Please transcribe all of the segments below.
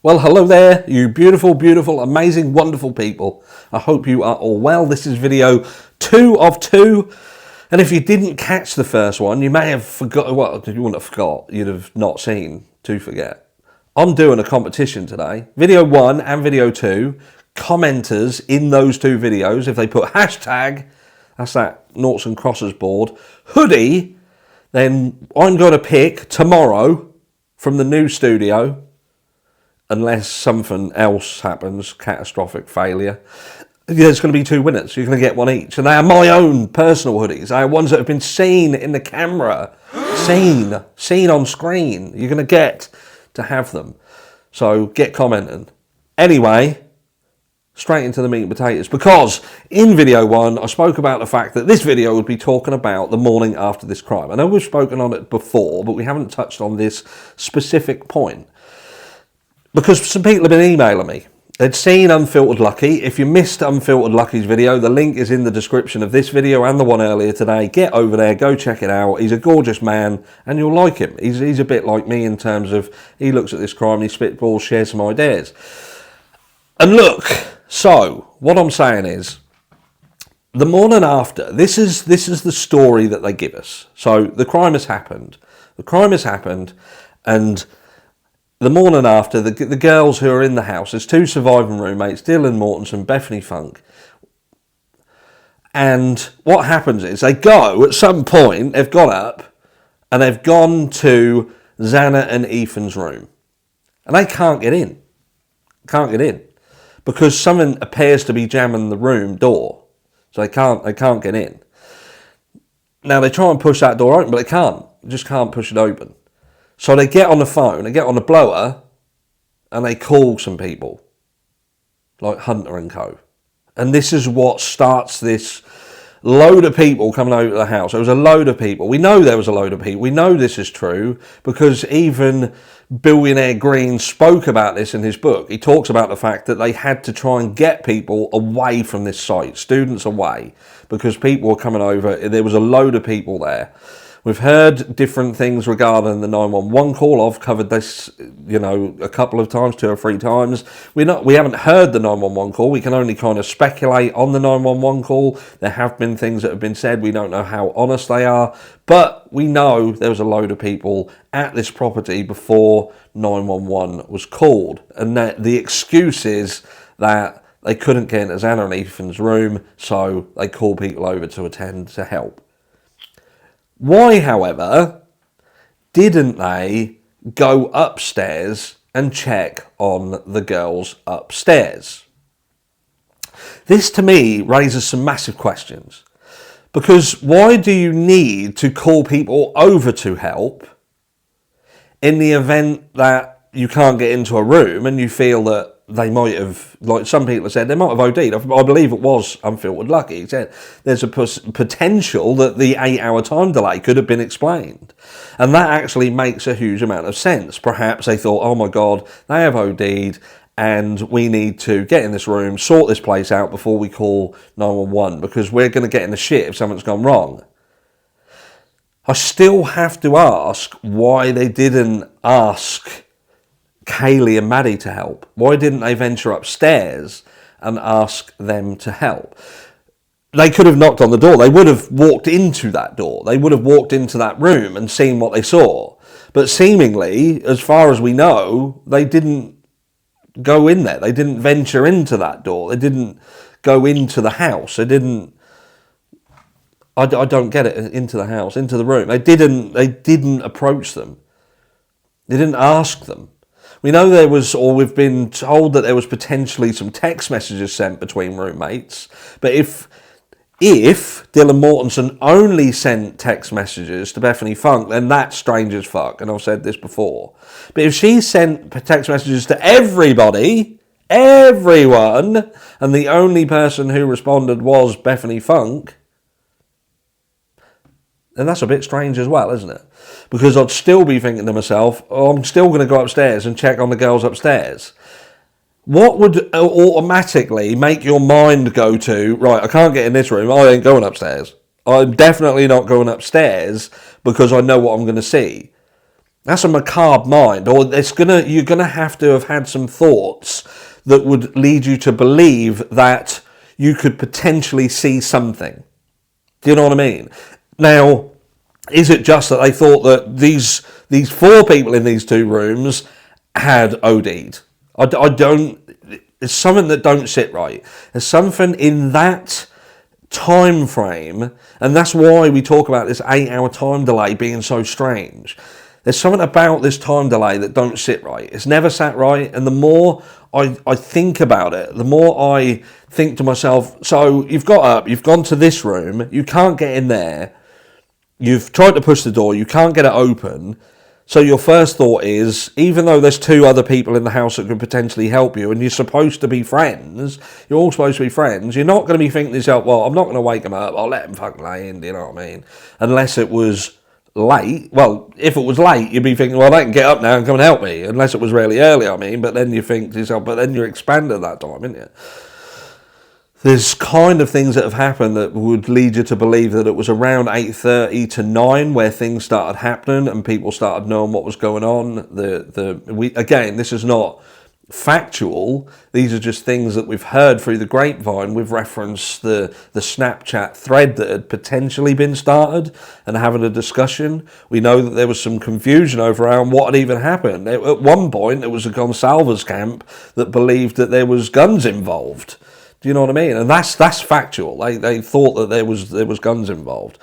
Well, hello there, you beautiful, beautiful, amazing, wonderful people. I hope you are all well. This is video 2 of 2. And if you didn't catch the first one, you may have forgotten. Well, you wouldn't have forgot. You'd have not seen to forget. I'm doing a competition today. Video 1 and video 2. Commenters in those two videos, if they put hashtag, that's that noughts and crosses board, hoodie, then I'm going to pick tomorrow from the new studio, unless something else happens, catastrophic failure. There's going to be 2 winners. You're going to get one each. And they are my own personal hoodies. They are ones that have been seen in the camera. Seen on screen. You're going to get to have them. So get commenting. Anyway, straight into the meat and potatoes. Because in video 1, I spoke about the fact that this video would be talking about the morning after this crime. I know we've spoken on it before, but we haven't touched on this specific point. Because some people have been emailing me. They'd seen Unfiltered Lucky. If you missed Unfiltered Lucky's video, the link is in the description of this video and the one earlier today. Get over there, go check it out. He's a gorgeous man and you'll like him. He's a bit like me in terms of he looks at this crime, he spitballs, shares some ideas. And look, so what I'm saying is, the morning after, this is the story that they give us. So the crime has happened. The crime has happened and the morning after, the girls who are in the house, there's 2 surviving roommates, Dylan Mortensen, Bethany Funk. And what happens is they go, at some point, they've got up and they've gone to Xana and Ethan's room. And they can't get in. Can't get in. Because someone appears to be jamming the room door. So they can't get in. Now they try and push that door open, but they can't. They just can't push it open. So they get on the phone, they get on the blower, and they call some people, like Hunter and Co. And this is what starts this load of people coming over to the house. There was a load of people. We know there was a load of people. We know this is true because even Billionaire Green spoke about this in his book. He talks about the fact that they had to try and get people away from this site, students away, because people were coming over. There was a load of people there. We've heard different things regarding the 911 call. I've covered this, a couple of times, 2 or 3 times. We haven't heard the 911 call. We can only kind of speculate on the 911 call. There have been things that have been said. We don't know how honest they are. But we know there was a load of people at this property before 911 was called. And that the excuse is that they couldn't get into Xana and Ethan's room, so they called people over to attend to help. Why, however, didn't they go upstairs and check on the girls upstairs? This, to me, raises some massive questions. Because why do you need to call people over to help in the event that you can't get into a room and you feel that they might have, like some people have said, they might have OD'd. I believe it was Unfiltered Lucky. He said there's a potential that the 8-hour time delay could have been explained. And that actually makes a huge amount of sense. Perhaps they thought, oh my God, they have OD'd and we need to get in this room, sort this place out before we call 911 because we're going to get in the shit if something's gone wrong. I still have to ask why they didn't ask Kaylee and Maddie to help. Why didn't they venture upstairs and ask them to help? They could have knocked on the door. They would have walked into that door. They would have walked into that room and seen what they saw. But seemingly, as far as we know, they didn't go in there. They didn't venture into that door. They didn't go into the house. They didn't... I don't get it. Into the house, into the room. They didn't approach them. They didn't ask them. We know there was, or we've been told that there was potentially some text messages sent between roommates. But if Dylan Mortensen only sent text messages to Bethany Funk, then that's strange as fuck. And I've said this before. But if she sent text messages to everyone, and the only person who responded was Bethany Funk, and that's a bit strange as well, isn't it? Because I'd still be thinking to myself, oh, I'm still going to go upstairs and check on the girls upstairs. What would automatically make your mind go to, right, I can't get in this room, I ain't going upstairs. I'm definitely not going upstairs because I know what I'm going to see. That's a macabre mind, or you're gonna have to have had some thoughts that would lead you to believe that you could potentially see something. Do you know what I mean? Now, is it just that they thought that these 4 people in these 2 rooms had OD'd? I don't. It's something that don't sit right. There's something in that time frame, and that's why we talk about this 8-hour time delay being so strange. There's something about this time delay that don't sit right. It's never sat right, and the more I think about it, the more I think to myself, so you've got up, you've gone to this room, you can't get in there, you've tried to push the door, you can't get it open, so your first thought is, even though there's 2 other people in the house that could potentially help you, and you're supposed to be friends, you're all supposed to be friends, you're not going to be thinking to yourself, well, I'm not going to wake them up, I'll let them fucking lay in, do you know what I mean? Unless it was late. Well, if it was late, you'd be thinking, well, they can get up now and come and help me, unless it was really early, I mean, but then you think to yourself, but then you're expanded that time, isn't you? There's kind of things that have happened that would lead you to believe that it was around 8:30 to 9 where things started happening and people started knowing what was going on. Again, this is not factual. These are just things that we've heard through the grapevine. We've referenced the Snapchat thread that had potentially been started and having a discussion. We know that there was some confusion over around what had even happened. At one point, there was a Gonsalves camp that believed that there was guns involved. Do you know what I mean? And that's factual. They thought that there was guns involved.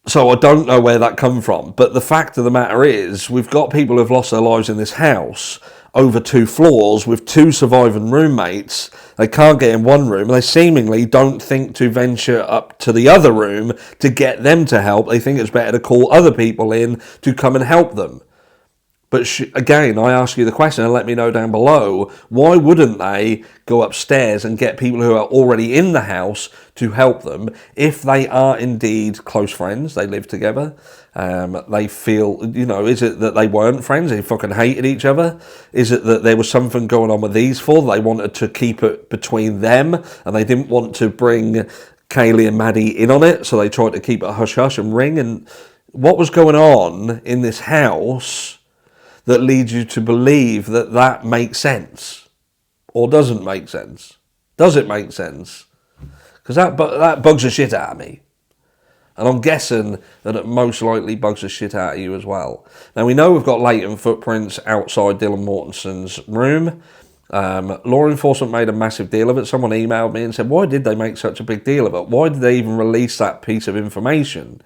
So I don't know where that come from. But the fact of the matter is, we've got people who've lost their lives in this house over 2 floors with 2 surviving roommates. They can't get in one room. They seemingly don't think to venture up to the other room to get them to help. They think it's better to call other people in to come and help them. But again, I ask you the question and let me know down below, why wouldn't they go upstairs and get people who are already in the house to help them if they are indeed close friends, they live together, they feel, is it that they weren't friends, they fucking hated each other? Is it that there was something going on with these 4, they wanted to keep it between them and they didn't want to bring Kaylee and Maddie in on it, so they tried to keep it hush-hush and ring? And what was going on in this house that leads you to believe that that makes sense? Or doesn't make sense? Does it make sense? Because that bugs the shit out of me. And I'm guessing that it most likely bugs the shit out of you as well. Now, we know we've got latent footprints outside Dylan Mortensen's room. Law enforcement made a massive deal of it. Someone emailed me and said, why did they make such a big deal of it? Why did they even release that piece of information?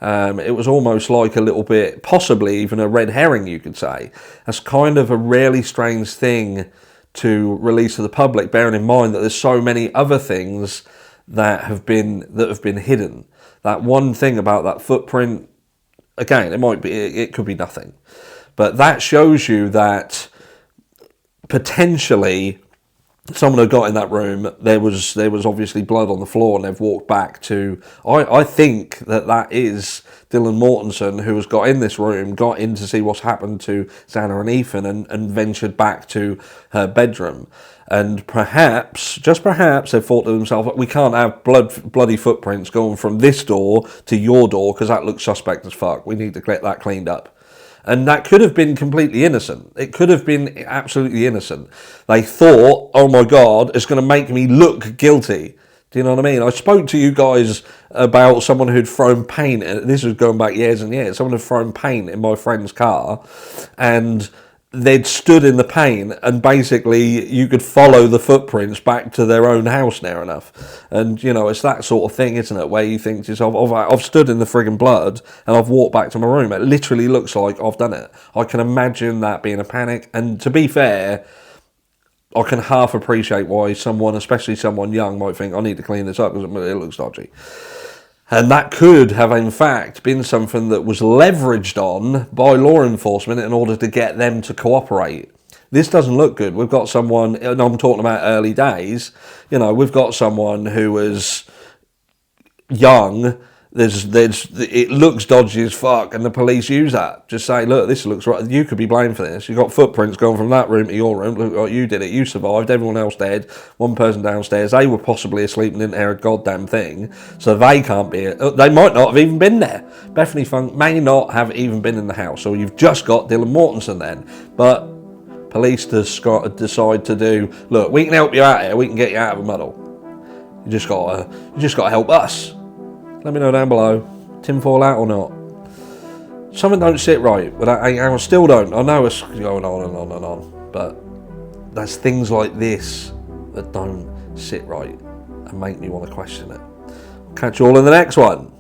It was almost like a little bit, possibly even a red herring, you could say. That's kind of a really strange thing to release to the public, bearing in mind that there's so many other things that have been hidden. That one thing about that footprint, again, it could be nothing, but that shows you that potentially someone who got in that room, there was obviously blood on the floor, and they've walked back to, I think that is Dylan Mortensen, who has got in this room, got in to see what's happened to Xana and Ethan, and ventured back to her bedroom. And perhaps, just perhaps, they've thought to themselves, we can't have bloody footprints going from this door to your door, because that looks suspect as fuck. We need to get that cleaned up. And that could have been completely innocent. It could have been absolutely innocent. They thought, oh my God, it's going to make me look guilty. Do you know what I mean? I spoke to you guys about someone who'd thrown paint. This was going back years and years. Someone had thrown paint in my friend's car, and they'd stood in the paint, and basically you could follow the footprints back to their own house near enough. And, it's that sort of thing, isn't it, where you think to yourself, I've stood in the friggin' blood and I've walked back to my room. It literally looks like I've done it. I can imagine that being a panic. And to be fair, I can half appreciate why someone, especially someone young, might think, I need to clean this up because it looks dodgy. And that could have, in fact, been something that was leveraged on by law enforcement in order to get them to cooperate. This doesn't look good. We've got someone, and I'm talking about early days, we've got someone who was young, it looks dodgy as fuck, and the police use that. Just say, look, this looks right. You could be blamed for this. You've got footprints going from that room to your room. Look like you did it. You survived. Everyone else dead. One person downstairs. They were possibly asleep and didn't hear a goddamn thing. So they can't be. They might not have even been there. Bethany Funk may not have even been in the house. So you've just got Dylan Mortensen then. But police decide to do. Look, we can help you out here. We can get you out of a muddle. You just gotta help us. Let me know down below, tinfoil out or not. Something don't sit right, but I still don't. I know it's going on and on and on, but there's things like this that don't sit right and make me want to question it. Catch you all in the next one.